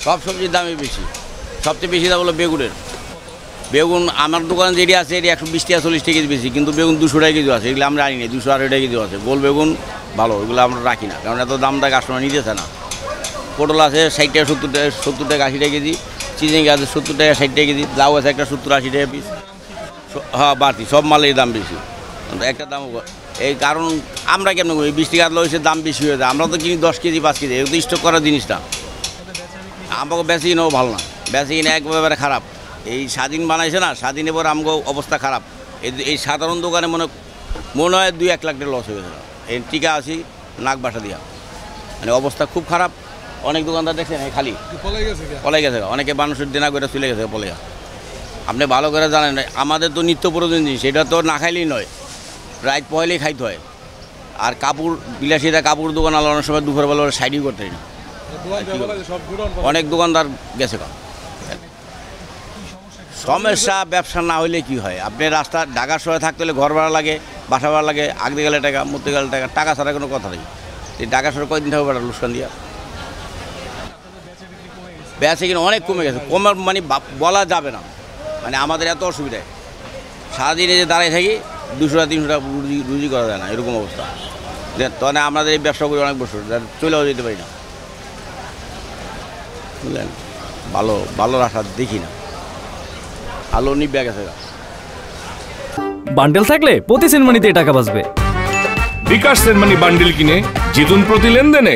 সব সবজির দামই বেশি। সবচেয়ে বেশি দাম হলো বেগুনের। বেগুন আমার দোকানে যেটি আছে এটি 120 টাকা 40 টাকা কেজি বেশি, কিন্তু বেগুন 200 টাকা কেজি আছে। এগুলো আমরা আনি না, 200 টাকা কেজি আছে। গোল বেগুন ভালো, ওইগুলো আমরা রাখি না, কারণ এত দামটা কাস্টমার নিতেছে না। পটল আছে 60 টাকা 70 টাকা 80 টাকা কেজি। চিচিঙ্গা আছে 70 টাকা 60 টাকা কেজি। লাউ আছে একটা 70-80 টাকা পিস। হ্যাঁ, বাড়তি সব মালের দাম বেশি, একটা দাম। এই কারণ আমরা কেমন করি, 20 টাকা লইছে দাম বেশি হয়ে যায়। আমরা তো কিনি 10 কেজি 5 কেজি, এগুলো স্টক করার জিনিস না। আমাকে বেশি কিনেও ভালো না, বেশি কিনে একবারে খারাপ। এই স্বাধীন বানাইছে না, স্বাধীন এবার আমগো অবস্থা খারাপ। এই সাধারণ দোকানে মনে হয় 2-1 লাখ টাকা লস হয়ে গেছে। এই টিকা আসি নাক বাসা দিয়া, মানে অবস্থা খুব খারাপ। অনেক দোকানদার দেখছেন খালি পলাই গেছে, অনেকে মানুষের দেনা করে চলে গেছে পলে। আপনি ভালো করে জানেন, আমাদের তো নিত্য প্রয়োজন জিনিস, সেটা তো না খাইলেই নয়, রাত পয়লেই খাইতে হয়। আর কাপড় বিলাসিতা কাপড় দোকান আলো অনেক সময় দুপুরবেলা সাইডই করতে হয় না, অনেক দোকানদার গেছে। সমস্যা ব্যবসা না হইলে কি হয়, আপনি রাস্তা ঢাকার শহরে থাকতে হলে ঘর ভাড়া লাগে, বাসা ভাড়া লাগে, আগতে গেলে টাকা, মরতে গেলে টাকা, টাকা ছাড়া কোনো কথা নেই। এই ঢাকা শহরে কয়দিন থাকবে বেড়া লুসকান দিয়া? বেচা কিনা অনেক কমে গেছে, কমার মানে বলা যাবে না। মানে আমাদের এত অসুবিধায় সারাদিনে যে দাঁড়ায় থাকি, 200-300 টাকা রুজি করা যায় না, এরকম অবস্থা। তখন আমাদের এই ব্যবসা করি অনেক বছর, চলেও যেতে পারি না, বুঝলেন। ভালো রাখা দেখি না, আলো নিবে গেছে। বান্ডেল থাকলে প্রতি সেনমানিতে টাকা বাঁচবে। বিকাশ সেনমানি বান্ডেল কিনে জিতুন প্রতি লেনদেনে।